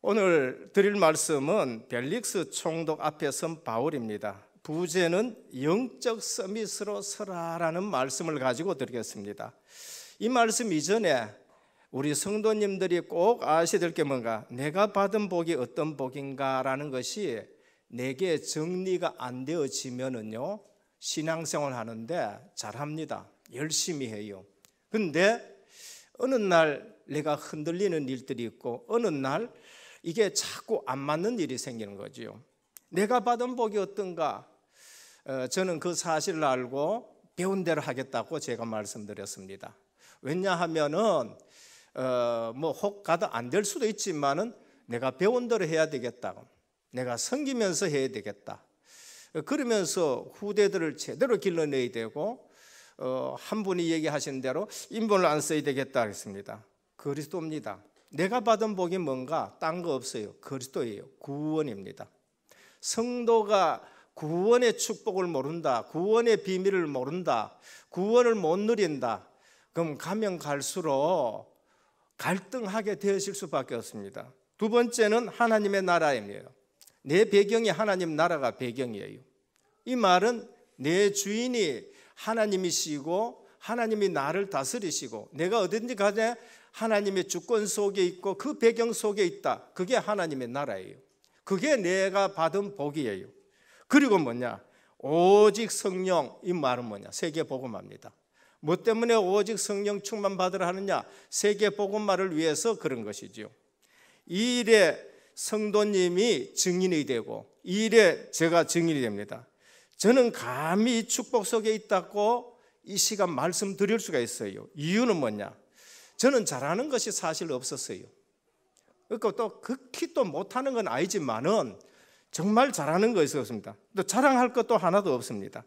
오늘 드릴 말씀은 벨릭스 총독 앞에 선 바울입니다. 부제는 영적 서밋으로 서라라는 말씀을 가지고 드리겠습니다. 이 말씀 이전에 우리 성도님들이 꼭 아셔야 될 게 뭔가, 내가 받은 복이 어떤 복인가라는 것이 내게 정리가 안 되어지면은요, 신앙생활 하는데 잘합니다. 열심히 해요. 근데 어느 날 내가 흔들리는 일들이 있고 어느 날 이게 자꾸 안 맞는 일이 생기는 거죠. 내가 받은 복이 어떤가? 저는 그 사실을 알고 배운 대로 하겠다고 제가 말씀드렸습니다. 왜냐하면은 혹 가도 안 될 수도 있지만은 내가 배운 대로 해야 되겠다. 내가 섬기면서 해야 되겠다. 그러면서 후대들을 제대로 길러내야 되고, 한 분이 얘기하신 대로 인본을 안 써야 되겠다 했습니다. 그리스도입니다. 내가 받은 복이 뭔가? 딴 거 없어요. 그리스도예요. 구원입니다. 성도가 구원의 축복을 모른다, 구원의 비밀을 모른다, 구원을 못 누린다, 그럼 가면 갈수록 갈등하게 되실 수밖에 없습니다. 두 번째는 하나님의 나라입니다. 내 배경이 하나님 나라가 배경이에요. 이 말은 내 주인이 하나님이시고 하나님이 나를 다스리시고 내가 어딘지 간에 하나님의 주권 속에 있고 그 배경 속에 있다. 그게 하나님의 나라예요. 그게 내가 받은 복이에요. 그리고 뭐냐? 오직 성령. 이 말은 뭐냐? 세계복음화입니다. 뭐 때문에 오직 성령 충만 받으라 하느냐? 세계복음화를 위해서 그런 것이죠. 이 일에 성도님이 증인이 되고 이 일에 제가 증인이 됩니다. 저는 감히 축복 속에 있다고 이 시간 말씀드릴 수가 있어요. 이유는 뭐냐? 저는 잘하는 것이 사실 없었어요. 그러니까 또 극히 또 못하는 건 아니지만은 정말 잘하는 거 있었습니다. 또 자랑할 것도 하나도 없습니다.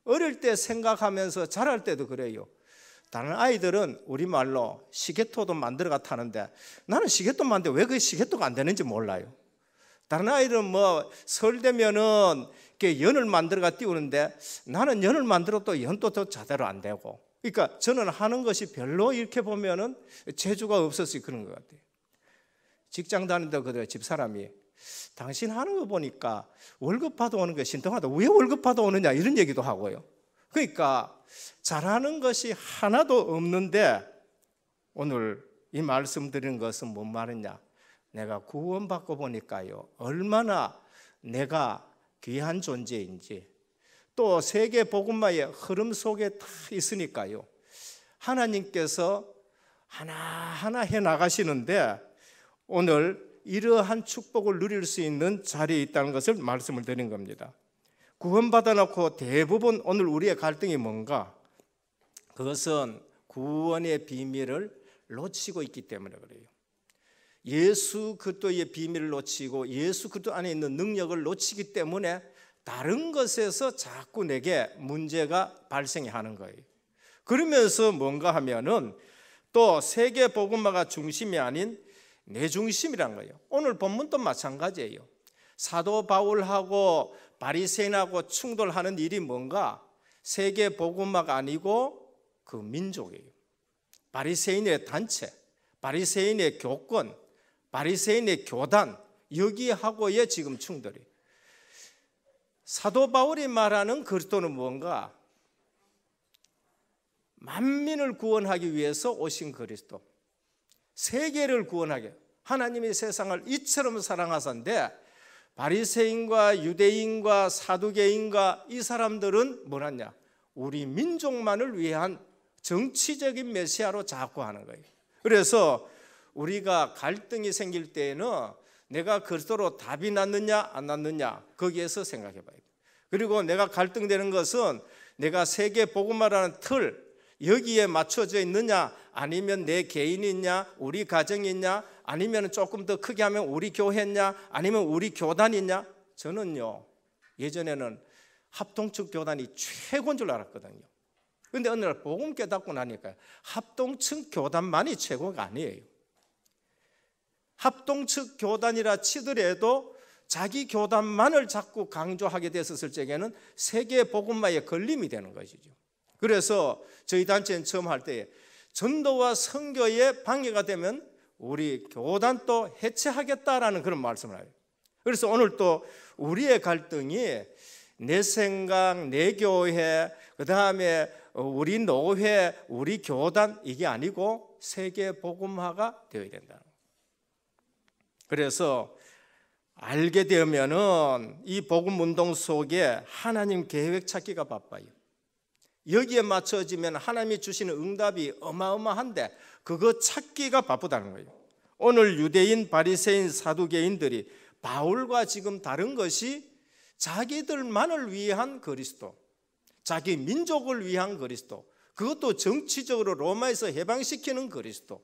어릴 때 생각하면서 자랄 때도 그래요. 다른 아이들은 우리말로 시계토도 만들어가 타는데 나는 시계토 만드는데 왜 그 시계토가 안 되는지 몰라요. 다른 아이들은 뭐 설 되면은 연을 만들어가 띄우는데 나는 연을 만들어도 연도 더 제대로 안 되고. 그러니까 저는 하는 것이 별로 이렇게 보면은 재주가 없었어요. 그런 것 같아요. 직장 다니는데 그래 집사람이 당신 하는 거 보니까 월급 받아오는 게 신통하다. 왜 월급 받아오느냐 이런 얘기도 하고요. 그러니까 잘하는 것이 하나도 없는데 오늘 이 말씀 드리는 것은 뭔 말이냐? 내가 구원받고 보니까요, 얼마나 내가 귀한 존재인지, 또 세계 복음화의 흐름 속에 다 있으니까요, 하나님께서 하나하나 해 나가시는데 오늘 이러한 축복을 누릴 수 있는 자리에 있다는 것을 말씀을 드린 겁니다. 구원받아 놓고 대부분 오늘 우리의 갈등이 뭔가? 그것은 구원의 비밀을 놓치고 있기 때문에 그래요. 예수 그리스도의 비밀을 놓치고 예수 그리스도 안에 있는 능력을 놓치기 때문에 다른 것에서 자꾸 내게 문제가 발생하는 거예요. 그러면서 뭔가 하면은 또 세계 복음화가 중심이 아닌 내 중심이란 거예요. 오늘 본문도 마찬가지예요. 사도 바울하고 바리새인하고 충돌하는 일이 뭔가? 세계 복음화가 아니고 그 민족이에요. 바리새인의 단체, 바리새인의 교권, 바리새인의 교단, 여기하고의 지금 충돌이. 사도 바울이 말하는 그리스도는 뭔가? 만민을 구원하기 위해서 오신 그리스도, 세계를 구원하게, 하나님이 세상을 이처럼 사랑하사인데 바리새인과 유대인과 사두개인과 이 사람들은 뭐랬냐? 우리 민족만을 위한 정치적인 메시아로 자꾸 하는 거예요. 그래서 우리가 갈등이 생길 때에는 내가 그리스도로 답이 났느냐 안 났느냐 거기에서 생각해 봐야 돼요. 그리고 내가 갈등되는 것은 내가 세계 복음화라는 틀 여기에 맞춰져 있느냐, 아니면 내 개인이 있냐, 우리 가정이 있냐, 아니면 조금 더 크게 하면 우리 교회냐, 아니면 우리 교단이 있냐. 저는요, 예전에는 합동측 교단이 최고인 줄 알았거든요. 그런데 어느 날 복음 깨닫고 나니까 합동측 교단만이 최고가 아니에요. 합동측 교단이라 치더라도 자기 교단만을 자꾸 강조하게 됐었을 적에는 세계 복음화에 걸림이 되는 것이죠. 그래서 저희 단체는 처음 할 때 전도와 선교에 방해가 되면 우리 교단도 해체하겠다라는 그런 말씀을 해요. 그래서 오늘 또 우리의 갈등이 내 생각, 내 교회, 그 다음에 우리 노회, 우리 교단 이게 아니고 세계 복음화가 되어야 된다. 그래서 알게 되면은 이 복음 운동 속에 하나님 계획 찾기가 바빠요. 여기에 맞춰지면 하나님이 주시는 응답이 어마어마한데 그거 찾기가 바쁘다는 거예요. 오늘 유대인, 바리새인, 사두개인들이 바울과 지금 다른 것이 자기들만을 위한 그리스도, 자기 민족을 위한 그리스도, 그것도 정치적으로 로마에서 해방시키는 그리스도.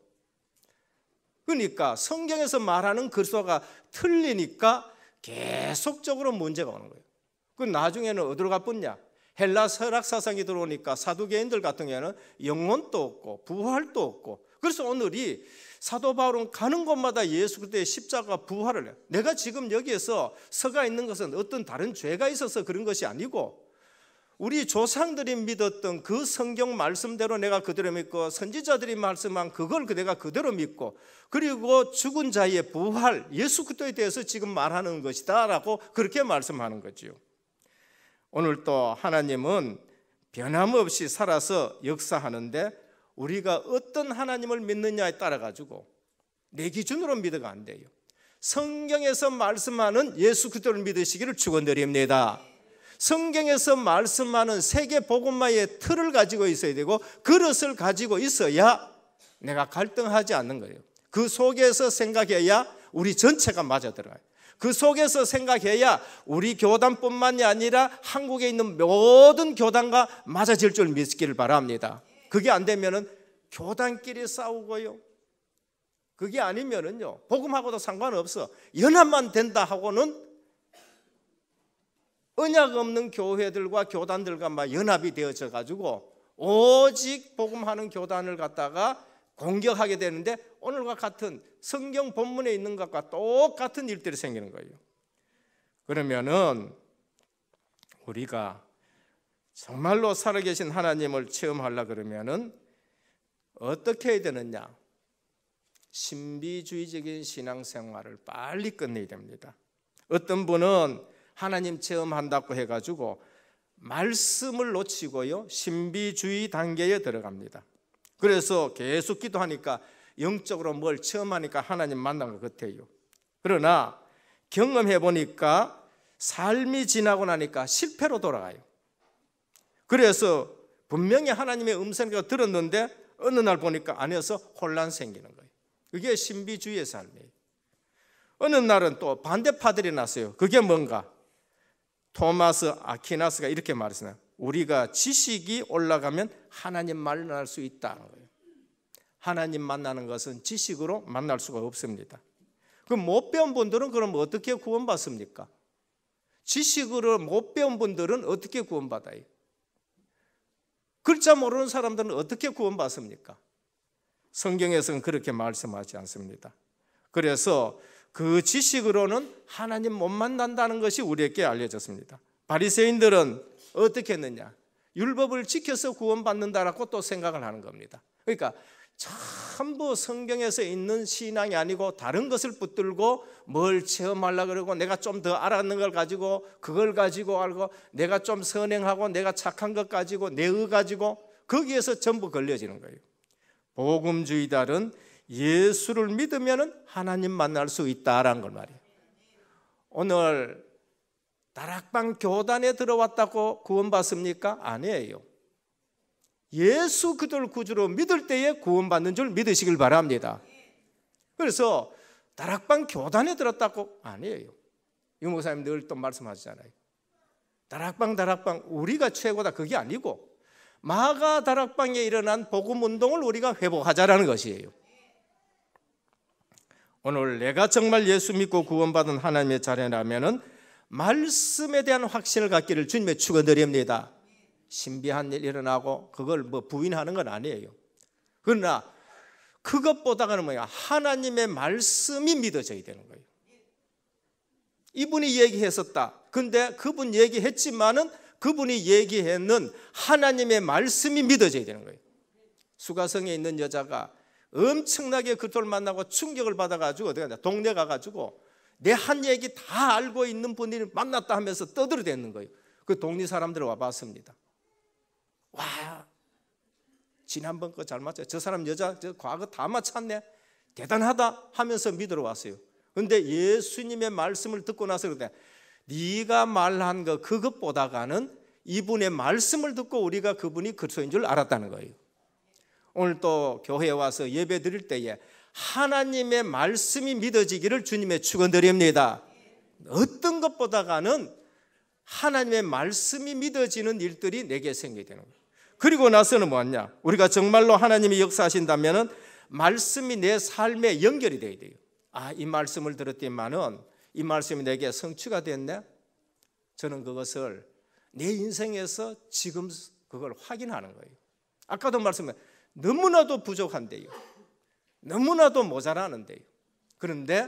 그러니까 성경에서 말하는 그리스도가 틀리니까 계속적으로 문제가 오는 거예요. 그 나중에는 어디로 가뿐냐? 헬라 철학 사상이 들어오니까 사두개인들 같은 경우에는 영혼도 없고 부활도 없고, 그래서 오늘이 사도 바울은 가는 곳마다 예수 그리스도의 십자가 부활을 해요. 내가 지금 여기에서 서가 있는 것은 어떤 다른 죄가 있어서 그런 것이 아니고 우리 조상들이 믿었던 그 성경 말씀대로 내가 그대로 믿고 선지자들이 말씀한 그걸 내가 그대로 믿고, 그리고 죽은 자의 부활 예수 그리스도에 대해서 지금 말하는 것이다 라고 그렇게 말씀하는 거지요. 오늘 또 하나님은 변함없이 살아서 역사하는데 우리가 어떤 하나님을 믿느냐에 따라 가지고 내 기준으로 믿어가 안 돼요. 성경에서 말씀하는 예수 그리스도를 믿으시기를 축원드립니다. 성경에서 말씀하는 세계 복음화의 틀을 가지고 있어야 되고 그릇을 가지고 있어야 내가 갈등하지 않는 거예요. 그 속에서 생각해야 우리 전체가 맞아 들어가요. 그 속에서 생각해야 우리 교단뿐만이 아니라 한국에 있는 모든 교단과 맞아질 줄 믿기를 바랍니다. 그게 안 되면은 교단끼리 싸우고요. 그게 아니면은요, 복음하고도 상관없어. 연합만 된다 하고는 언약 없는 교회들과 교단들과 막 연합이 되어져 가지고 오직 복음하는 교단을 갖다가 공격하게 되는데 오늘과 같은 성경 본문에 있는 것과 똑같은 일들이 생기는 거예요. 그러면은 우리가 정말로 살아계신 하나님을 체험하려고 그러면은 어떻게 해야 되느냐? 신비주의적인 신앙생활을 빨리 끝내야 됩니다. 어떤 분은 하나님 체험한다고 해가지고 말씀을 놓치고요, 신비주의 단계에 들어갑니다. 그래서 계속 기도하니까 영적으로 뭘 체험하니까 하나님 만난 것 같아요. 그러나 경험해 보니까 삶이 지나고 나니까 실패로 돌아가요. 그래서 분명히 하나님의 음성을 들었는데 어느 날 보니까 안에서 혼란 생기는 거예요. 그게 신비주의의 삶이에요. 어느 날은 또 반대파들이 났어요. 그게 뭔가? 토마스 아퀴나스가 이렇게 말했어요. 우리가 지식이 올라가면 하나님 만날 수 있다는 거예요. 하나님 만나는 것은 지식으로 만날 수가 없습니다. 그럼 못 배운 분들은 그럼 어떻게 구원받습니까? 지식으로 못 배운 분들은 어떻게 구원받아요? 글자 모르는 사람들은 어떻게 구원받습니까? 성경에서는 그렇게 말씀하지 않습니다. 그래서 그 지식으로는 하나님 못 만난다는 것이 우리에게 알려졌습니다. 바리새인들은 어떻게 했느냐? 율법을 지켜서 구원받는다라고 또 생각을 하는 겁니다. 그러니까 전부 성경에서 있는 신앙이 아니고 다른 것을 붙들고 뭘 체험하려고 그러고 내가 좀 더 알았는 걸 가지고 그걸 가지고 알고 내가 좀 선행하고 내가 착한 것 가지고 내의 가지고 거기에서 전부 걸려지는 거예요. 복음주의자는 예수를 믿으면 하나님 만날 수 있다라는 걸 말이에요. 오늘 다락방 교단에 들어왔다고 구원받습니까? 아니에요. 예수 그리스도를 구주로 믿을 때에 구원받는 줄 믿으시길 바랍니다. 그래서 다락방 교단에 들었다고 아니에요. 유 목사님 늘 또 말씀하시잖아요. 다락방 우리가 최고다 그게 아니고 마가 다락방에 일어난 복음 운동을 우리가 회복하자라는 것이에요. 오늘 내가 정말 예수 믿고 구원받은 하나님의 자녀라면은 말씀에 대한 확신을 갖기를 주님의 축원드립니다. 신비한 일 일어나고 그걸 뭐 부인하는 건 아니에요. 그러나 그것보다는 뭐야? 하나님의 말씀이 믿어져야 되는 거예요. 이분이 얘기했었다. 근데 그분 얘기했지만은 그분이 얘기했는 하나님의 말씀이 믿어져야 되는 거예요. 수가성에 있는 여자가 엄청나게 그들을 만나고 충격을 받아가지고 어디 가냐, 동네 가가지고 내 한 얘기 다 알고 있는 분들이 만났다 하면서 떠들어대는 거예요. 그 동네 사람들 와봤습니다. 와, 지난번 거 잘 맞죠? 저 사람 여자 저 과거 다 맞췄네, 대단하다 하면서 믿으러 왔어요. 그런데 예수님의 말씀을 듣고 나서 그러대, 네가 말한 거 그것보다가는 이분의 말씀을 듣고 우리가 그분이 그리스도인 줄 알았다는 거예요. 오늘 또 교회에 와서 예배 드릴 때에 하나님의 말씀이 믿어지기를 주님의 축원드립니다. 어떤 것보다가는 하나님의 말씀이 믿어지는 일들이 내게 생기게 되는 거예요. 그리고 나서는 뭐냐, 우리가 정말로 하나님이 역사하신다면 말씀이 내 삶에 연결이 돼야 돼요. 아, 이 말씀을 들었더니만은 이 말씀이 내게 성취가 됐네. 저는 그것을 내 인생에서 지금 그걸 확인하는 거예요. 아까도 말씀해, 너무나도 부족한데요, 너무나도 모자라는데요. 그런데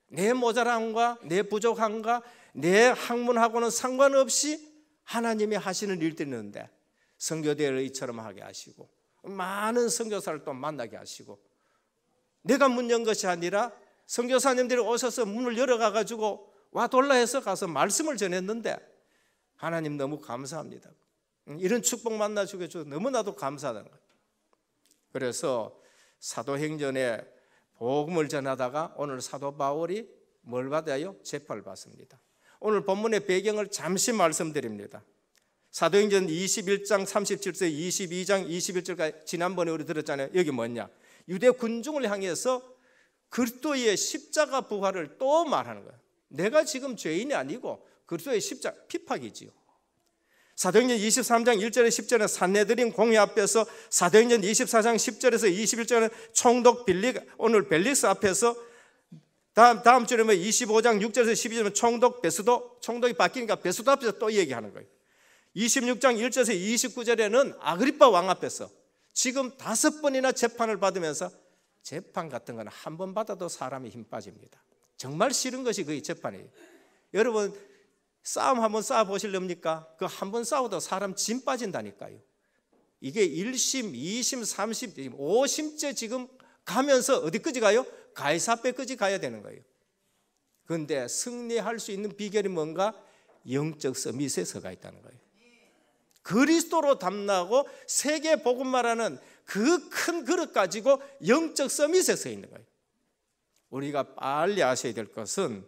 내 모자람과 내 부족함과 내 학문하고는 상관없이 하나님이 하시는 일들이 있는데, 선교대회처럼 하게 하시고 많은 선교사를 또 만나게 하시고, 내가 문 연 것이 아니라 선교사님들이 오셔서 문을 열어가지고 와 돌라 해서 가서 말씀을 전했는데, 하나님 너무 감사합니다. 이런 축복 만나주게 해서 너무나도 감사하다는 거예요. 그래서 사도행전에 복음을 전하다가 오늘 사도 바울이 뭘 받아요? 재판을 받습니다. 오늘 본문의 배경을 잠시 말씀드립니다. 사도행전 21장 37절 22장 21절까지 지난번에 우리 들었잖아요. 여기 뭐냐, 유대 군중을 향해서 그리스도의 십자가 부활을 또 말하는 거예요. 내가 지금 죄인이 아니고 그리스도의 십자가 핍박이지요. 사도행전 23장 1절에 10절에 산헤드린 공회 앞에서, 사도행전 24장 10절에서 21절에 총독 빌릭, 오늘 벨릭스 앞에서, 다음 주에 25장 6절에서 12절에 총독 베스도, 총독이 바뀌니까 베스도 앞에서 또 얘기하는 거예요. 26장 1절에서 29절에는 아그리파 왕 앞에서 지금 5번이나 재판을 받으면서, 재판 같은 건 한 번 받아도 사람이 힘 빠집니다. 정말 싫은 것이 그의 재판이에요. 여러분 싸움 한번 싸워보실렵니까? 그 한 번 싸워도 사람 진 빠진다니까요. 이게 1심, 2심, 3심, 5심째 지금 가면서 어디까지 가요? 가이사랴까지 가야 되는 거예요. 그런데 승리할 수 있는 비결이 뭔가? 영적 서밋에 서가 있다는 거예요. 그리스도로 담나고 세계 복음말하는 그 큰 그릇 가지고 영적 서밋에 서 있는 거예요. 우리가 빨리 아셔야 될 것은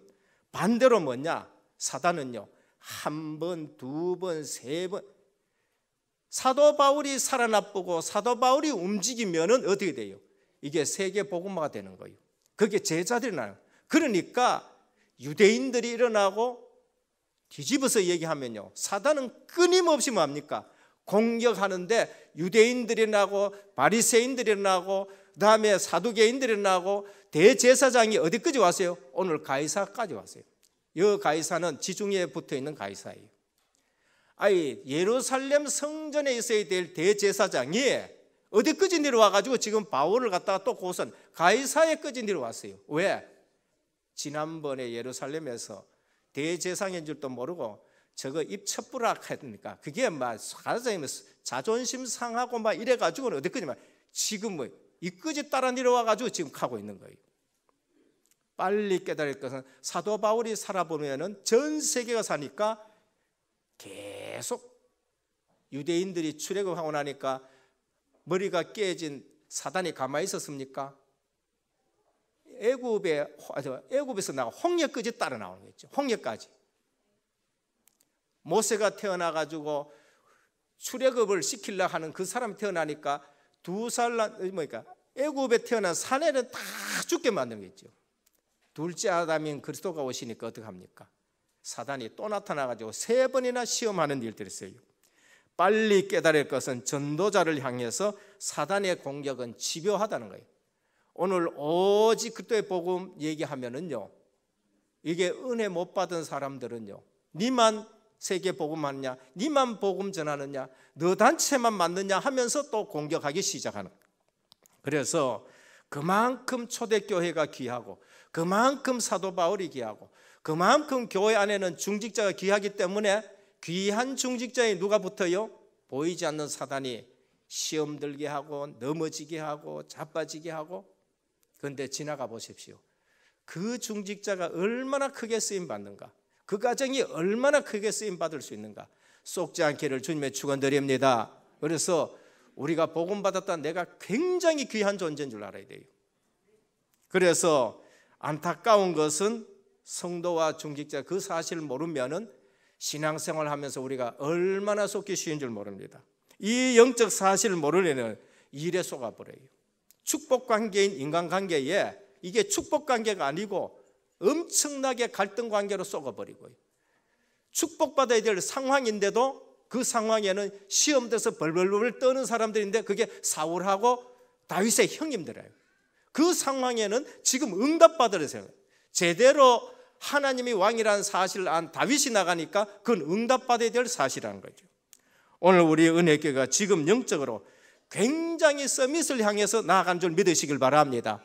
반대로 뭐냐? 사단은요, 한 번, 두 번, 세 번, 사도 바울이 살아나쁘고 사도 바울이 움직이면은 어떻게 돼요? 이게 세계 복음화가 되는 거예요. 그게 제자들이 나요. 그러니까 유대인들이 일어나고 뒤집어서 얘기하면요, 사단은 끊임없이 뭡니까? 공격하는데 유대인들이 나고 바리새인들이 나고 그다음에 사두개인들이 나고 대제사장이 어디까지 왔어요? 오늘 가이사까지 왔어요. 이 가이사는 지중해에 붙어있는 가이사예요. 아니, 예루살렘 성전에 있어야 될 대제사장이 어디까지 내려와가지고 지금 바울을 갖다가 또 고선 가이사에까지 내려왔어요. 왜? 지난번에 예루살렘에서 대제사장인 줄도 모르고 저거 입첩부락 했으니까 그게 막 자존심 상하고 막 이래가지고는 어디까지 막 지금 뭐 이까지 따라 내려와가지고 지금 가고 있는 거예요. 빨리 깨달을 것은 사도 바울이 살아보면은 전 세계가 사니까 계속 유대인들이 출애굽하고 나니까 머리가 깨진 사단이 가만히 있었습니까? 애굽에서 나가 홍해까지 따라 나오는 거죠. 홍해까지. 모세가 태어나가지고 출애굽을 시키려고 하는 그 사람이 태어나니까 애굽에 태어난 사내는 다 죽게 만든 거죠. 둘째 아담인 그리스도가 오시니까 어떡합니까? 사단이 또 나타나가지고 3번이나 시험하는 일들이 있어요. 빨리 깨달을 것은 전도자를 향해서 사단의 공격은 집요하다는 거예요. 오늘 오직 그리스도의 복음 얘기하면은요, 이게 은혜 못 받은 사람들은요, 니만 세계 복음하느냐, 니만 복음 전하느냐, 너 단체만 만드냐 하면서 또 공격하기 시작하는 거예요. 그래서 그만큼 초대교회가 귀하고 그만큼 사도 바울이 귀하고 그만큼 교회 안에는 중직자가 귀하기 때문에 귀한 중직자에 누가 붙어요? 보이지 않는 사단이 시험 들게 하고 넘어지게 하고 자빠지게 하고. 그런데 지나가 보십시오. 그 중직자가 얼마나 크게 쓰임 받는가, 그 가정이 얼마나 크게 쓰임 받을 수 있는가. 속지 않기를 주님의 축원드립니다. 그래서 우리가 복음 받았다, 내가 굉장히 귀한 존재인 줄 알아야 돼요. 그래서 안타까운 것은 성도와 중직자 그 사실을 모르면은 신앙생활 하면서 우리가 얼마나 속기 쉬운 줄 모릅니다. 이 영적 사실을 모르려면 일에 속아버려요. 축복관계인 인간관계에 이게 축복관계가 아니고 엄청나게 갈등관계로 속아버리고요. 축복받아야 될 상황인데도 그 상황에는 시험돼서 벌벌벌 떠는 사람들인데 그게 사울하고 다윗의 형님들이에요. 그 상황에는 지금 응답받으려 생각해요. 제대로 하나님이 왕이라는 사실을 안 다윗이 나가니까 그건 응답받아야 될 사실이라는 거죠. 오늘 우리 은혜교회가 지금 영적으로 굉장히 서밋을 향해서 나아간 줄 믿으시길 바랍니다.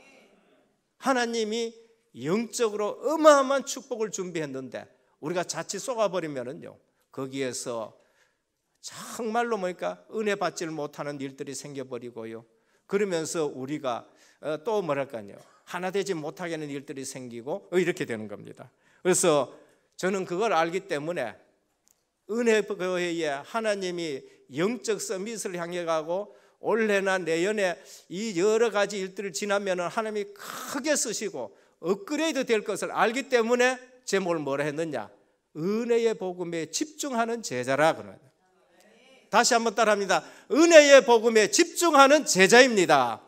하나님이 영적으로 어마어마한 축복을 준비했는데 우리가 자칫 속아버리면은요, 거기에서 정말로 은혜 받지를 못하는 일들이 생겨버리고요. 그러면서 우리가 또 뭐랄까요, 하나 되지 못하게 하는 일들이 생기고 이렇게 되는 겁니다. 그래서 저는 그걸 알기 때문에 은혜교회에 하나님이 영적 서밋을 향해 가고 올해나 내년에 이 여러 가지 일들을 지나면 하나님이 크게 쓰시고 업그레이드 될 것을 알기 때문에 제목을 뭐라 했느냐, 은혜의 복음에 집중하는 제자라 그러는. 다시 한번 따라합니다. 은혜의 복음에 집중하는 제자입니다.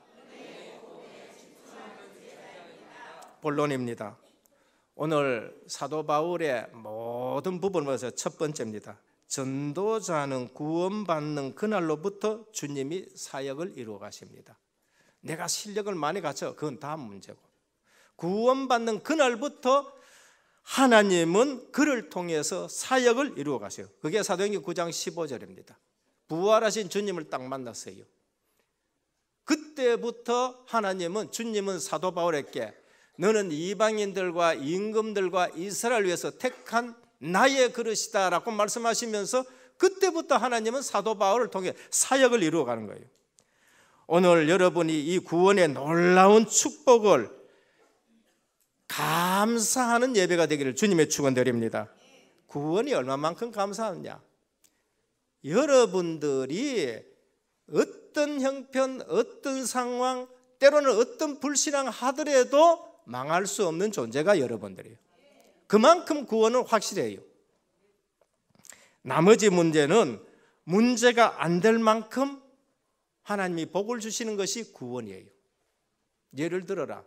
본론입니다. 오늘 사도 바울의 모든 부분에서 첫 번째입니다. 전도자는 구원받는 그날로부터 주님이 사역을 이루어 가십니다. 내가 실력을 많이 갖춰, 그건 다음 문제고, 구원받는 그날부터 하나님은 그를 통해서 사역을 이루어 가세요. 그게 사도행전 9장 15절입니다. 부활하신 주님을 딱 만났어요. 그때부터 하나님은, 주님은 사도 바울에게 너는 이방인들과 임금들과 이스라엘을 위해서 택한 나의 그릇이다 라고 말씀하시면서 그때부터 하나님은 사도 바울을 통해 사역을 이루어가는 거예요. 오늘 여러분이 이 구원의 놀라운 축복을 감사하는 예배가 되기를 주님의 축원드립니다. 구원이 얼마만큼 감사하느냐, 여러분들이 어떤 형편, 어떤 상황, 때로는 어떤 불신앙 하더라도 망할 수 없는 존재가 여러분들이에요. 그만큼 구원은 확실해요. 나머지 문제는 문제가 안 될 만큼 하나님이 복을 주시는 것이 구원이에요. 예를 들어라,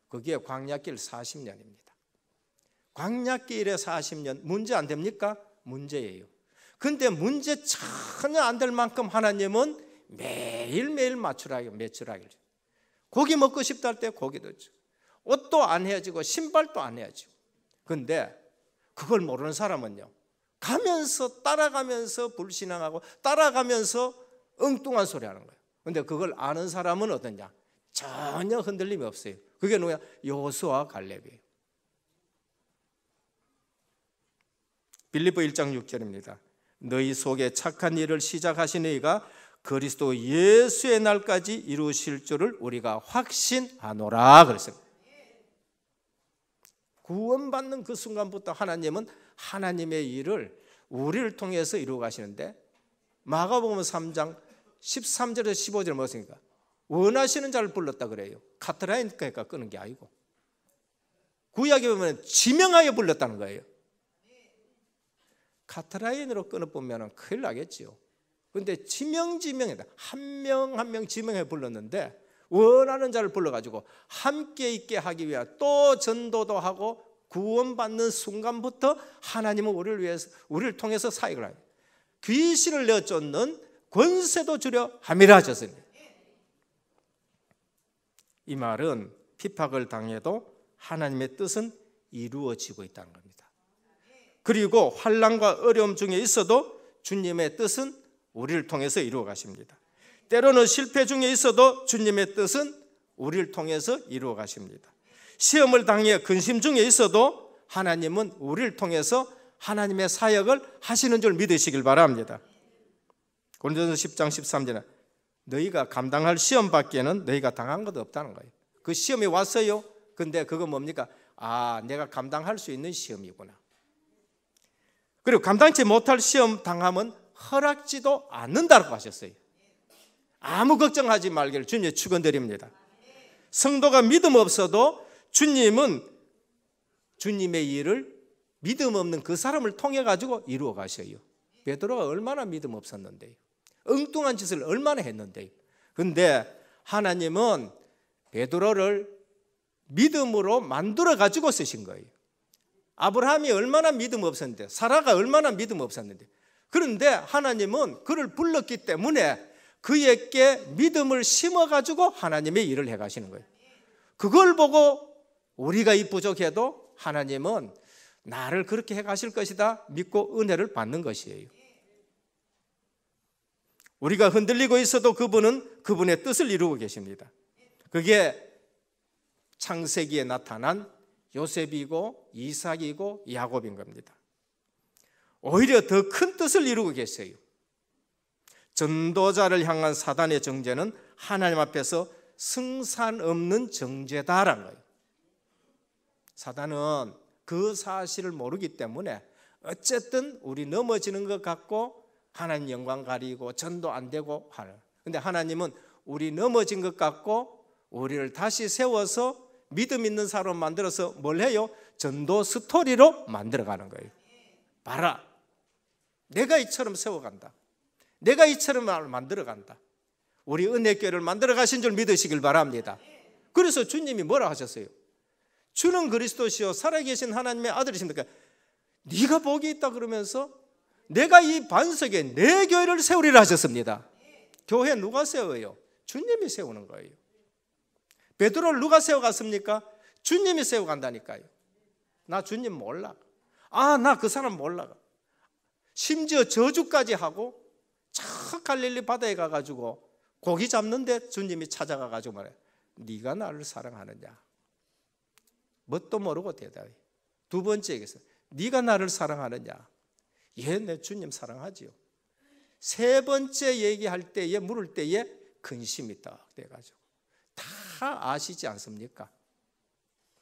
그게 광야길 40년입니다. 광야길에 40년 문제 안 됩니까? 문제예요. 그런데 문제 전혀 안 될 만큼 하나님은 매일매일 매출하기를. 고기 먹고 싶다 할 때 고기도 줘. 옷도 안 헤어지고 신발도 안 헤어지고. 그런데 그걸 모르는 사람은요, 가면서 따라가면서 불신앙하고 따라가면서 엉뚱한 소리 하는 거예요. 그런데 그걸 아는 사람은 어떠냐? 전혀 흔들림이 없어요. 그게 누구야? 여호수아와 갈렙이에요. 빌립보 1장 6절입니다. 너희 속에 착한 일을 시작하신 이가 그리스도 예수의 날까지 이루실 줄을 우리가 확신하노라 그랬습니다. 구원받는 그 순간부터 하나님은 하나님의 일을 우리를 통해서 이루어 가시는데, 마가복음 3장 13절에서 15절에 무엇입니까? 원하시는 자를 불렀다 그래요. 카트라인이니까 끄는 게 아니고, 구약에 보면 지명하여 불렀다는 거예요. 카트라인으로 끊어보면 큰일 나겠죠. 그런데 지명이다. 한 명 한 명 지명해 불렀는데 원하는 자를 불러가지고 함께 있게 하기 위해 또 전도도 하고 구원받는 순간부터 하나님은 우리를 위해서, 우리를 통해서 사역을 하요. 귀신을 내쫓는 권세도 주려 함이라 하셨습니다. 이 말은 핍박을 당해도 하나님의 뜻은 이루어지고 있다는 겁니다. 그리고 환난과 어려움 중에 있어도 주님의 뜻은 우리를 통해서 이루어 가십니다. 때로는 실패 중에 있어도 주님의 뜻은 우리를 통해서 이루어 가십니다. 시험을 당해 근심 중에 있어도 하나님은 우리를 통해서 하나님의 사역을 하시는 줄 믿으시길 바랍니다. 고린도서 10장 13절에 너희가 감당할 시험 밖에는 너희가 당한 것도 없다는 거예요. 그 시험이 왔어요. 근데 그거 뭡니까? 아, 내가 감당할 수 있는 시험이구나. 그리고 감당치 못할 시험 당하면 허락지도 않는다고 하셨어요. 아무 걱정하지 말기를 주님께 축원드립니다. 성도가 믿음 없어도 주님은 주님의 일을 믿음 없는 그 사람을 통해 가지고 이루어 가셔요. 베드로가 얼마나 믿음 없었는데요. 엉뚱한 짓을 얼마나 했는데요. 그런데 하나님은 베드로를 믿음으로 만들어 가지고 쓰신 거예요. 아브라함이 얼마나 믿음 없었는데, 사라가 얼마나 믿음 없었는데, 그런데 하나님은 그를 불렀기 때문에 그에게 믿음을 심어 가지고 하나님의 일을 해 가시는 거예요. 그걸 보고 우리가 이 부족해도 하나님은 나를 그렇게 해 가실 것이다 믿고 은혜를 받는 것이에요. 우리가 흔들리고 있어도 그분은 그분의 뜻을 이루고 계십니다. 그게 창세기에 나타난 요셉이고 이삭이고 야곱인 겁니다. 오히려 더 큰 뜻을 이루고 계세요. 전도자를 향한 사단의 정죄는 하나님 앞에서 승산 없는 정죄다라는 거예요. 사단은 그 사실을 모르기 때문에 어쨌든 우리 넘어지는 것 같고 하나님 영광 가리고 전도 안 되고 하는. 근데 하나님은 우리 넘어진 것 같고 우리를 다시 세워서 믿음 있는 사람 만들어서 뭘 해요? 전도 스토리로 만들어가는 거예요. 봐라, 내가 이처럼 세워간다. 내가 이처럼 만들어간다. 우리 은혜교회를 만들어 가신 줄 믿으시길 바랍니다. 그래서 주님이 뭐라 하셨어요? 주는 그리스도시요 살아계신 하나님의 아들이십니까? 네가 복이 있다 그러면서 내가 이 반석에 내 교회를 세우리라 하셨습니다. 교회 누가 세워요? 주님이 세우는 거예요. 베드로를 누가 세워갔습니까? 주님이 세워간다니까요. 나 주님 몰라. 아, 나 그 사람 몰라. 심지어 저주까지 하고 저 갈릴리 바다에 가가지고 고기 잡는데 주님이 찾아가가지고 말해, 네가 나를 사랑하느냐? 뭣도 모르고 대답해. 두 번째 얘기했어요. 네가 나를 사랑하느냐? 예, 내 주님 사랑하지요. 세 번째 얘기할 때에 물을 때에 근심이 딱 돼가지고 다 아시지 않습니까?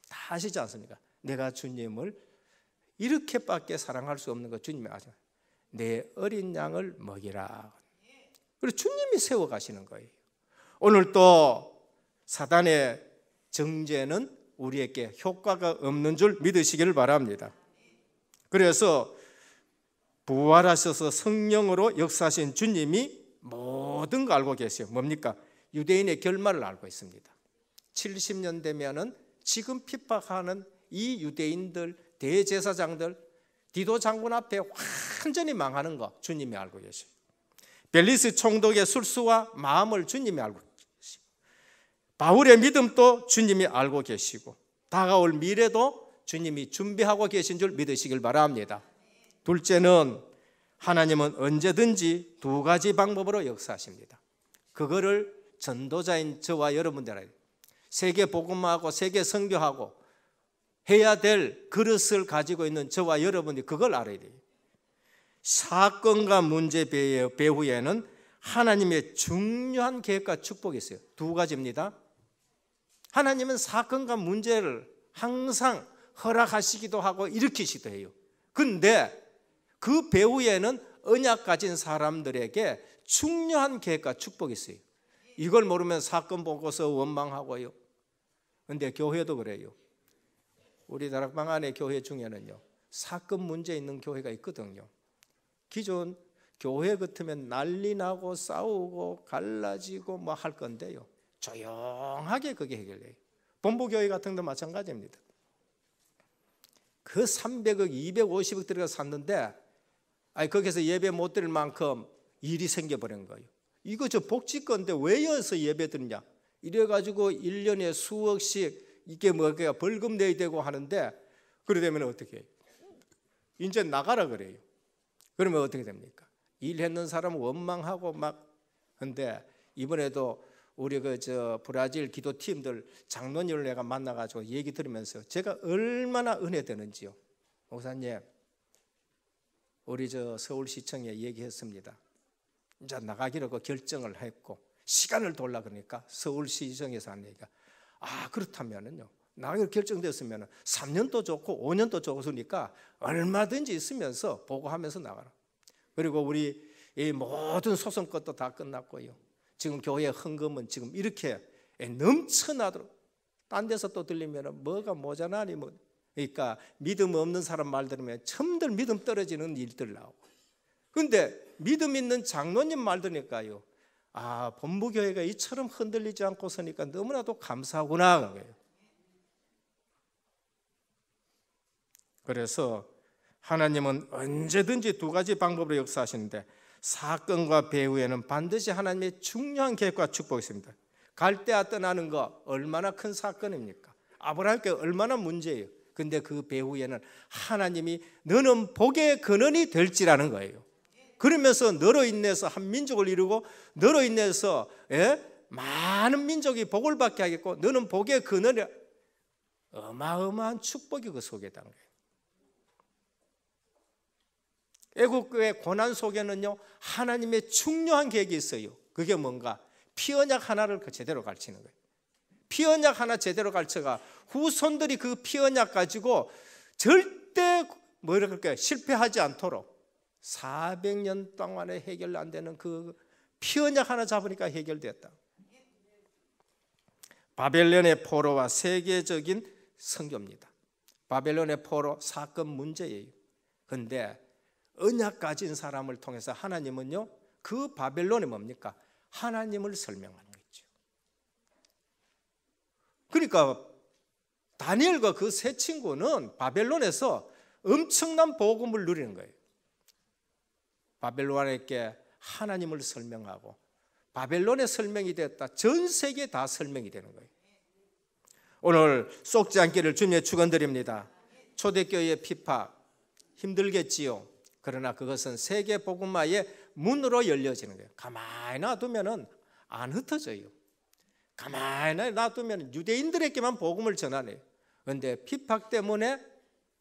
다 아시지 않습니까? 내가 주님을 이렇게밖에 사랑할 수 없는 거 주님이 아시죠. 내 어린 양을 먹이라. 그리고 주님이 세워가시는 거예요. 오늘 또 사단의 정죄는 우리에게 효과가 없는 줄 믿으시기를 바랍니다. 그래서 부활하셔서 성령으로 역사하신 주님이 모든 거 알고 계세요. 뭡니까? 유대인의 결말을 알고 있습니다. 70년 되면은 지금 핍박하는 이 유대인들, 대제사장들, 디도 장군 앞에 완전히 망하는 거 주님이 알고 계세요. 벨리스 총독의 술수와 마음을 주님이 알고 계시고, 바울의 믿음도 주님이 알고 계시고, 다가올 미래도 주님이 준비하고 계신 줄 믿으시길 바랍니다. 둘째는 하나님은 언제든지 두 가지 방법으로 역사하십니다. 그거를 전도자인 저와 여러분들에게 세계 복음화하고 세계 선교하고 해야 될 그릇을 가지고 있는 저와 여러분이 그걸 알아야 돼요. 사건과 문제 배후에는 하나님의 중요한 계획과 축복이 있어요. 두 가지입니다. 하나님은 사건과 문제를 항상 허락하시기도 하고 일으키시기도 해요. 그런데 그 배후에는 언약 가진 사람들에게 중요한 계획과 축복이 있어요. 이걸 모르면 사건 보고서 원망하고요. 그런데 교회도 그래요. 우리 다락방 안에 교회 중에는요, 사건 문제 있는 교회가 있거든요. 기존 교회 같으면 난리 나고 싸우고 갈라지고 뭐 할 건데요, 조용하게 그게 해결돼요. 본부교회 같은 데 마찬가지입니다. 그 300억, 250억 들어가 샀는데 거기서 예배 못 드릴 만큼 일이 생겨버린 거예요. 이거 저 복지건데 왜 여기서 예배 드리냐? 이래가지고 1년에 수억씩 이게 뭐가 벌금 내야 되고 하는데, 그래 되면 어떻게 해요? 이제 나가라 그래요. 그러면 어떻게 됩니까? 일했는 사람은 원망하고 막. 근데 이번에도 우리 브라질 기도팀들 장로님을 내가 만나가지고 얘기 들으면서 제가 얼마나 은혜되는지요. 목사님, 우리 서울시청에 얘기했습니다. 이제 나가기로 결정을 했고 시간을 돌라 그러니까 서울시정에서 한 얘기가 그렇다면은요, 나가 결정됐으면 3년도 좋고 5년도 좋으니까 얼마든지 있으면서 보고하면서 나가라. 그리고 우리 이 모든 소송 것도 다 끝났고요. 지금 교회 헌금은 지금 이렇게 넘쳐나도록, 딴 데서 또 들리면 뭐가 모자라니 뭐. 그러니까 믿음 없는 사람 말 들으면 첨들 믿음 떨어지는 일들 나오고. 그런데 믿음 있는 장로님 말 들으니까요, 본부교회가 이처럼 흔들리지 않고 서니까 너무나도 감사하구나. 그래서 하나님은 언제든지 두 가지 방법으로 역사하시는데, 사건과 배후에는 반드시 하나님의 중요한 계획과 축복이 있습니다. 갈대아 떠나는 거 얼마나 큰 사건입니까? 아브라함께 얼마나 문제예요. 근데 그 배후에는 하나님이 너는 복의 근원이 될지라는 거예요. 그러면서 너로 인해서 한 민족을 이루고 너로 인해서 많은 민족이 복을 받게 하겠고 너는 복의 근원이, 어마어마한 축복이 그 속에 있다는 거예요. 애국의 고난 속에는요, 하나님의 중요한 계획이 있어요. 그게 뭔가? 피 언약 하나를 제대로 가르치는 거예요. 피 언약 하나 제대로 가르쳐가 후손들이 그 피 언약 가지고 절대 실패하지 않도록 400년 동안에 해결 안 되는 그 피 언약 하나 잡으니까 해결됐다. 바벨론의 포로와 세계적인 선교입니다. 바벨론의 포로 사건 문제예요. 그런데 언약 가진 사람을 통해서 하나님은요, 그 바벨론이 뭡니까? 하나님을 설명하는 거죠. 그러니까 다니엘과 그 세 친구는 바벨론에서 엄청난 복음을 누리는 거예요. 바벨론에게 하나님을 설명하고 바벨론의 설명이 됐다. 전 세계에 다 설명이 되는 거예요. 오늘 속지 않기를 주님의 축원드립니다. 초대교회의 피파 힘들겠지요. 그러나 그것은 세계 복음화의 문으로 열려지는 거예요. 가만히 놔두면 안 흩어져요. 가만히 놔두면 유대인들에게만 복음을 전하네요. 그런데 핍박 때문에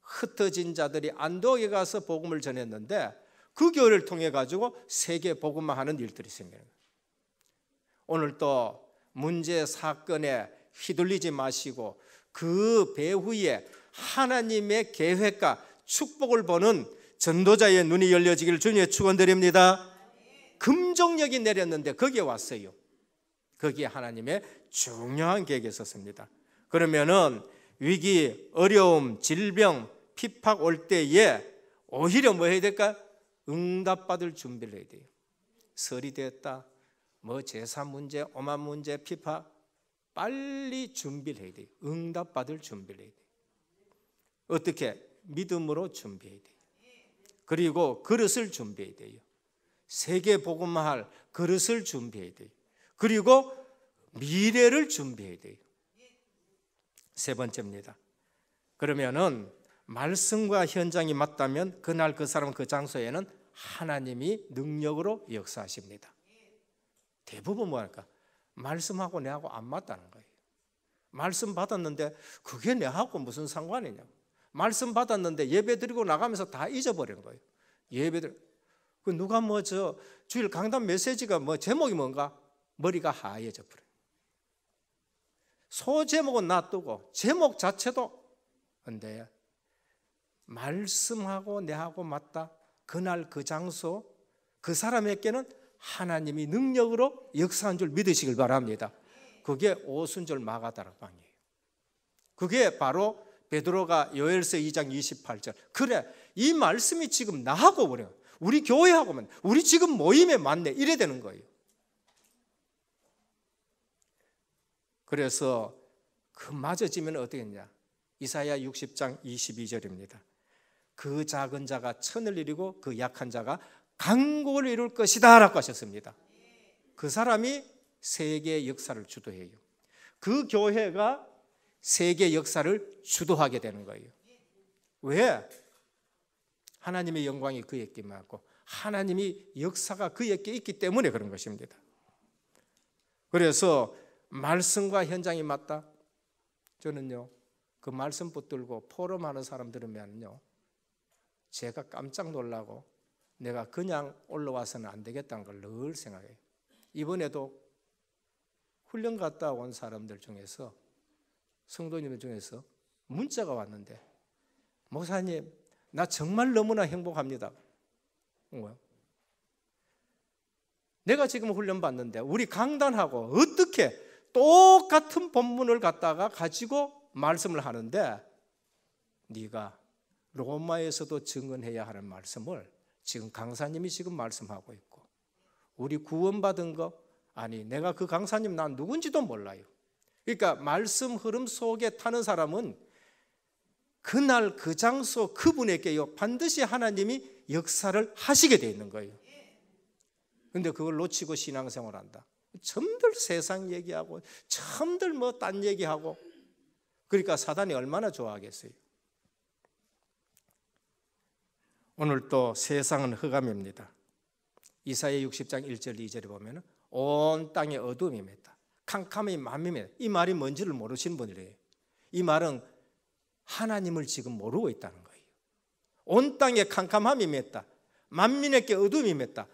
흩어진 자들이 안독에 가서 복음을 전했는데 그 교회를 통해 가지고 세계 복음화하는 일들이 생겨요. 오늘 또 문제 사건에 휘둘리지 마시고 그 배후에 하나님의 계획과 축복을 보는 전도자의 눈이 열려지기를 주님의 축원드립니다. 금종력이 내렸는데 거기에 왔어요. 거기에 하나님의 중요한 계획이 있었습니다. 그러면은 위기, 어려움, 질병, 핍박 올 때에 오히려 뭐 해야 될까? 응답받을 준비를 해야 돼요. 설이 됐다, 뭐 제사 문제, 오만 문제, 핍박, 빨리 준비를 해야 돼요. 응답받을 준비를 해야 돼요. 어떻게? 믿음으로 준비해야 돼요. 그리고 그릇을 준비해야 돼요. 세계 복음화할 그릇을 준비해야 돼요. 그리고 미래를 준비해야 돼요. 세 번째입니다. 그러면은 말씀과 현장이 맞다면 그날 그 사람 그 장소에는 하나님이 능력으로 역사하십니다. 대부분 뭐랄까? 말씀하고 내하고 안 맞다는 거예요. 말씀 받았는데 그게 내하고 무슨 상관이냐? 말씀 받았는데 예배 드리고 나가면서 다 잊어버리는 거예요. 예배들 그 누가 주일 강단 메시지가 제목이 뭔가? 머리가 하얘져 버려요. 소제목은 놔두고 제목 자체도, 근데 말씀하고 내하고 맞다. 그날 그 장소 그 사람에게는 하나님이 능력으로 역사한 줄 믿으시길 바랍니다. 그게 오순절 마가다락방이에요. 그게 바로 베드로가 요엘서 2장 28절. 그래, 이 말씀이 지금 나하고 그래요. 우리 교회하고만, 우리 지금 모임에 맞네. 이래 되는 거예요. 그래서 그 맞아지면 어떻게 했냐? 이사야 60장 22절입니다. 그 작은 자가 천을 이루고 그 약한 자가 강국을 이룰 것이다 라고 하셨습니다. 그 사람이 세계 역사를 주도해요. 그 교회가 세계 역사를 주도하게 되는 거예요. 왜? 하나님의 영광이 그에게 있고 하나님이 역사가 그에게 있기 때문에 그런 것입니다. 그래서 말씀과 현장이 맞다. 저는요, 그 말씀 붙들고 포럼하는 사람 들으면요, 제가 깜짝 놀라고 내가 그냥 올라와서는 안 되겠다는 걸 늘 생각해요. 이번에도 훈련 갔다 온 사람들 중에서, 성도님들 중에서 문자가 왔는데, 목사님, 나 정말 너무나 행복합니다. 뭐야? 내가 지금 훈련 받는데 우리 강단하고 어떻게 똑같은 본문을 갖다가 가지고 말씀을 하는데, 네가 로마에서도 증언해야 하는 말씀을 지금 강사님이 지금 말씀하고 있고, 우리 구원받은 거, 아니 내가 그 강사님 난 누군지도 몰라요. 그러니까 말씀 흐름 속에 타는 사람은 그날 그 장소 그분에게요 반드시 하나님이 역사를 하시게 돼 있는 거예요. 근데 그걸 놓치고 신앙생활 한다. 첨들 세상 얘기하고 첨들 뭐 딴 얘기하고, 그러니까 사단이 얼마나 좋아하겠어요. 오늘 또 세상은 흑암입니다. 이사야 60장 1절 2절에 보면 온 땅에 어둠이 맺다, 캄캄이 만미며, 이 말이 뭔지를 모르시는 분이래요. 이 말은 하나님을 지금 모르고 있다는 거예요. 온 땅에 캄캄함이 맺다, 만민에게 어둠이 맺다.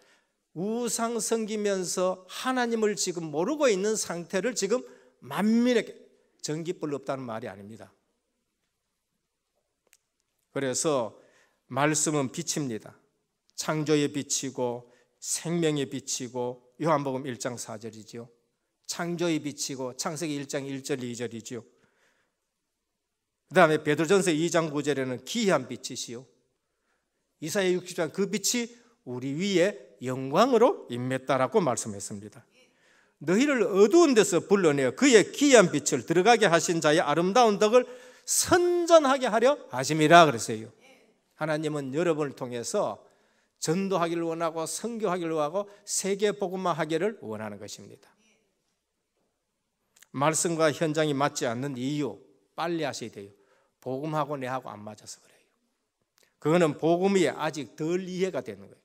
우상 섬기면서 하나님을 지금 모르고 있는 상태를 지금 만민에게, 전기불 없다는 말이 아닙니다. 그래서 말씀은 빛입니다. 창조의 빛이고 생명의 빛이고, 요한복음 1장 4절이죠. 창조의 빛이고 창세기 1장 1절 2절이죠. 그 다음에 베드로전서 2장 9절에는 기이한 빛이시요, 이사야 60장 그 빛이 우리 위에 영광으로 임했다라고 말씀했습니다. 너희를 어두운 데서 불러내어 그의 기이한 빛을 들어가게 하신 자의 아름다운 덕을 선전하게 하려 하심이라 그랬어요. 하나님은 여러분을 통해서 전도하기를 원하고 선교하기를 원하고 세계 복음화하기를 원하는 것입니다. 말씀과 현장이 맞지 않는 이유 빨리 하셔야 돼요. 복음하고 내하고 안 맞아서 그래요. 그거는 복음이 아직 덜 이해가 되는 거예요.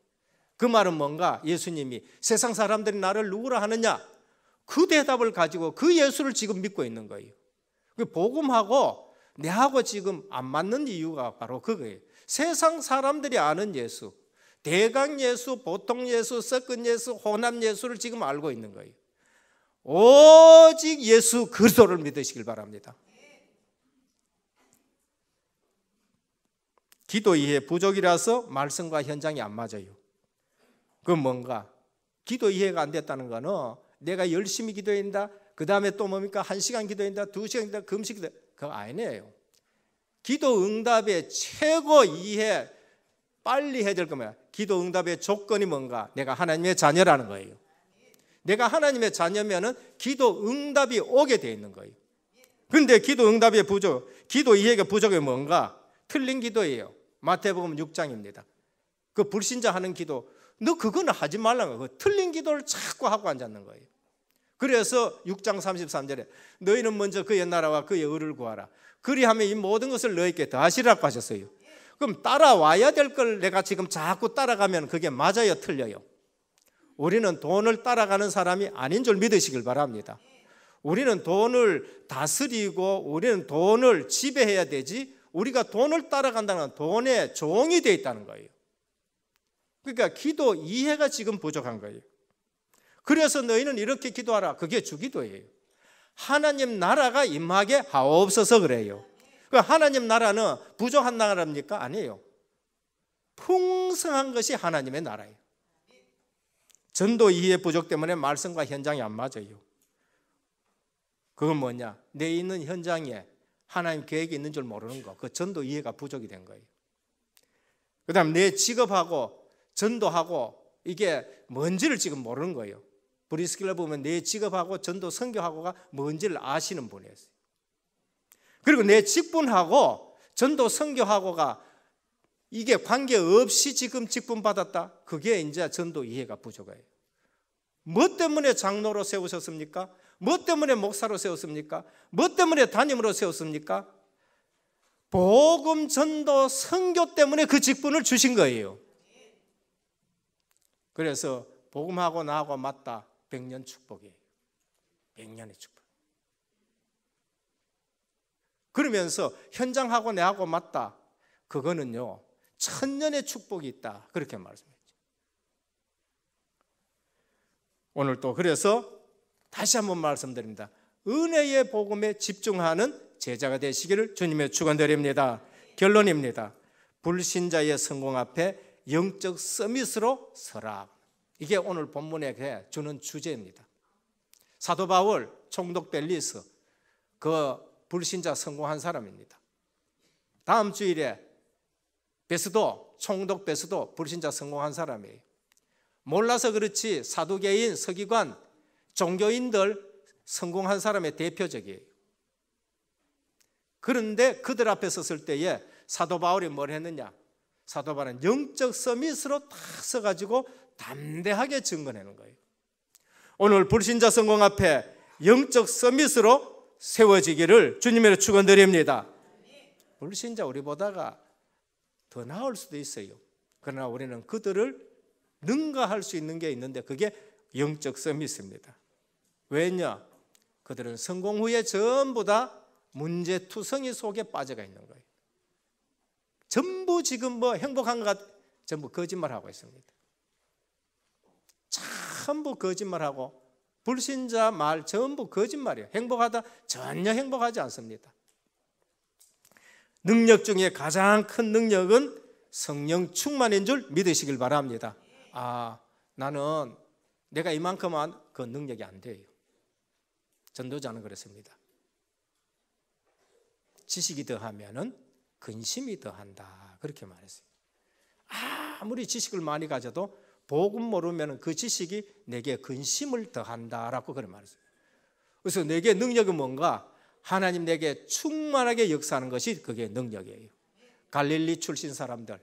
그 말은 뭔가, 예수님이 세상 사람들이 나를 누구라 하느냐, 그 대답을 가지고 그 예수를 지금 믿고 있는 거예요. 그 복음하고 내하고 지금 안 맞는 이유가 바로 그거예요. 세상 사람들이 아는 예수, 대강 예수, 보통 예수, 섞은 예수, 혼합 예수를 지금 알고 있는 거예요. 오직 예수 그리스도를 믿으시길 바랍니다. 기도 이해 부족이라서 말씀과 현장이 안 맞아요. 그건 뭔가, 기도 이해가 안 됐다는 거는 내가 열심히 기도한다, 그 다음에 또 뭡니까, 1시간 기도한다, 2시간 기도한다, 금식 기도, 그거 아니에요. 기도 응답의 최고 이해 빨리 해야 될 거면, 기도 응답의 조건이 뭔가, 내가 하나님의 자녀라는 거예요. 내가 하나님의 자녀면은 기도 응답이 오게 돼 있는 거예요. 그런데 기도 응답의 부족, 기도 이해가 부족이 뭔가, 틀린 기도예요. 마태복음 6장입니다. 그 불신자 하는 기도, 너 그거는 하지 말라는 거예요. 틀린 기도를 자꾸 하고 앉았는 거예요. 그래서 6장 33절에 너희는 먼저 그의 나라와 그의 의를 구하라, 그리하면 이 모든 것을 너희에게 더하시라고 하셨어요. 그럼 따라와야 될 걸 내가 지금 자꾸 따라가면 그게 맞아요, 틀려요? 우리는 돈을 따라가는 사람이 아닌 줄 믿으시길 바랍니다. 우리는 돈을 다스리고 우리는 돈을 지배해야 되지, 우리가 돈을 따라간다는 돈의 종이 되어 있다는 거예요. 그러니까 기도 이해가 지금 부족한 거예요. 그래서 너희는 이렇게 기도하라, 그게 주기도예요. 하나님 나라가 임하게 하옵소서 그래요. 하나님 나라는 부족한 나라입니까? 아니에요. 풍성한 것이 하나님의 나라예요. 전도 이해 부족 때문에 말씀과 현장이 안 맞아요. 그건 뭐냐, 내 있는 현장에 하나님 계획이 있는 줄 모르는 거, 그 전도 이해가 부족이 된 거예요. 그 다음 내 직업하고 전도하고 이게 뭔지를 지금 모르는 거예요. 브리스길라 보면 내 직업하고 전도 선교하고가 뭔지를 아시는 분이었어요. 그리고 내 직분하고 전도 선교하고가 이게 관계없이 지금 직분 받았다, 그게 이제 전도 이해가 부족해요. 뭐 때문에 장로로 세우셨습니까? 뭐 때문에 목사로 세웠습니까? 뭐 때문에 담임으로 세웠습니까? 복음 전도 선교 때문에 그 직분을 주신 거예요. 그래서 복음하고 나하고 맞다, 100년 축복이에요. 100년의 축복. 그러면서 현장하고 내하고 맞다, 그거는요 1000년의 축복이 있다, 그렇게 말씀했죠. 오늘 또 그래서 다시 한번 말씀드립니다. 은혜의 복음에 집중하는 제자가 되시기를 주님의 축원드립니다. 결론입니다. 불신자의 성공 앞에 영적 서밋으로 서라. 이게 오늘 본문에 주는 주제입니다. 사도 바울, 총독 벨리스, 그 불신자 성공한 사람입니다. 다음 주일에 베스도, 총독 베스도 불신자 성공한 사람이에요. 몰라서 그렇지 사두개인, 서기관, 종교인들 성공한 사람의 대표적이에요. 그런데 그들 앞에 섰을 때에 사도 바울이 뭘 했느냐? 사도 바울은 영적 서밋으로 딱 서가지고 담대하게 증거하는 거예요. 오늘 불신자 성공 앞에 영적 서밋으로 세워지기를 주님의 축원드립니다. 불신자 우리보다가 더 나을 수도 있어요. 그러나 우리는 그들을 능가할 수 있는 게 있는데 그게 영적 서밋입니다. 왜냐? 그들은 성공 후에 전부 다 문제투성이 속에 빠져가 있는 거예요. 전부 지금 뭐 행복한 것 같, 전부 거짓말하고 있습니다. 전부 거짓말하고 불신자 말 전부 거짓말이에요. 행복하다? 전혀 행복하지 않습니다. 능력 중에 가장 큰 능력은 성령 충만인 줄 믿으시길 바랍니다. 나는 내가 이만큼만 그 능력이 안 돼요. 전도자는 그렇습니다. 지식이 더하면은 근심이 더한다. 그렇게 말했어요. 아무리 지식을 많이 가져도 복음 모르면 그 지식이 내게 근심을 더한다라고 그렇게 말했어요. 그래서 내게 능력은 뭔가? 하나님 내게 충만하게 역사하는 것이 그게 능력이에요. 갈릴리 출신 사람들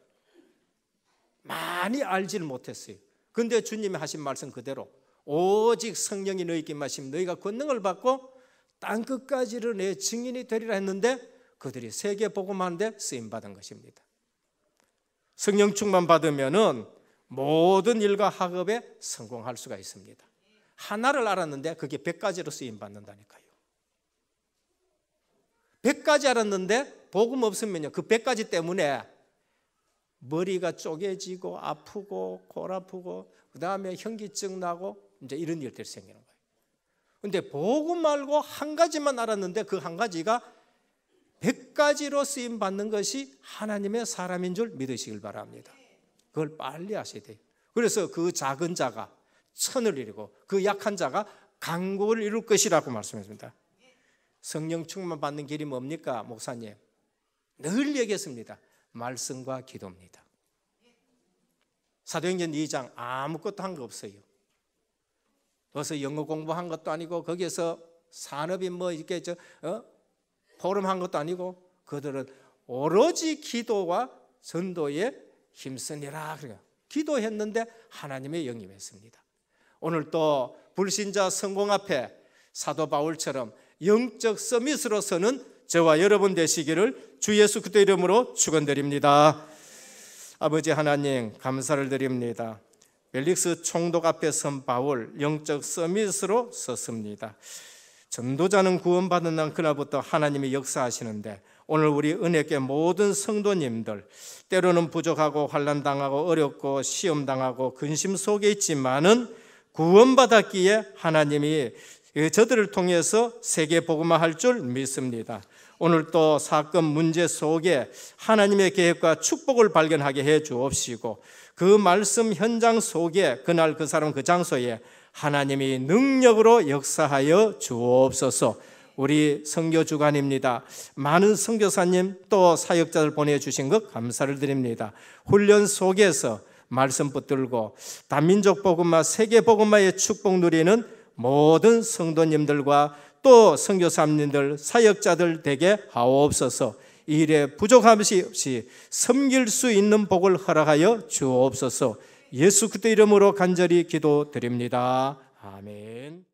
많이 알지를 못했어요. 그런데 주님이 하신 말씀 그대로 오직 성령이 너희에게 임하시면 너희가 권능을 받고 땅끝까지를 내 증인이 되리라 했는데 그들이 세계 복음하는데 쓰임받은 것입니다. 성령 충만 받으면은 모든 일과 학업에 성공할 수가 있습니다. 하나를 알았는데 그게 100가지로 쓰임받는다니까요. 100가지 알았는데 복음 없으면요 그 100가지 때문에 머리가 쪼개지고 아프고 골 아프고 그 다음에 현기증 나고 이제 이런 일들이 생기는 거예요. 그런데 복음 말고 한 가지만 알았는데 그 한 가지가 100가지로 쓰임받는 것이 하나님의 사람인 줄 믿으시길 바랍니다. 그걸 빨리 하셔야 돼요. 그래서 그 작은 자가 천을 이루고 그 약한 자가 강국을 이룰 것이라고 말씀했습니다. 성령 충만 받는 길이 뭡니까? 목사님 늘 얘기했습니다. 말씀과 기도입니다. 사도행전 2장 아무것도 한 거 없어요. 그래서 영어 공부한 것도 아니고 거기에서 산업이 뭐 이렇게 포럼한 것도 아니고 그들은 오로지 기도와 전도에 힘쓰니라. 그래요. 기도했는데 하나님의 영이 임했습니다. 오늘 또 불신자 성공 앞에 사도 바울처럼 영적 서밋으로 서는 저와 여러분 되시기를 주 예수 그리스도 이름으로 축원드립니다. 아버지 하나님 감사를 드립니다. 벨릭스 총독 앞에 선 바울 영적 서밋으로 섰습니다. 전도자는 구원받은 날 그날부터 하나님이 역사하시는데 오늘 우리 은혜께 모든 성도님들 때로는 부족하고 환난당하고 어렵고 시험당하고 근심 속에 있지만은 구원받았기에 하나님이 저들을 통해서 세계 복음화할 줄 믿습니다. 오늘 또 사건 문제 속에 하나님의 계획과 축복을 발견하게 해 주옵시고 그 말씀 현장 속에 그날 그 사람 그 장소에 하나님이 능력으로 역사하여 주옵소서. 우리 선교 주간입니다. 많은 선교사님 또 사역자들 보내주신 것 감사를 드립니다. 훈련 속에서 말씀 붙들고 다민족 복음화 세계 복음화의 축복 누리는 모든 성도님들과 또 선교사님들 사역자들 되게 하옵소서. 이 일에 부족함이 없이 섬길 수 있는 복을 허락하여 주옵소서. 예수 그리스도 이름으로 간절히 기도드립니다. 아멘.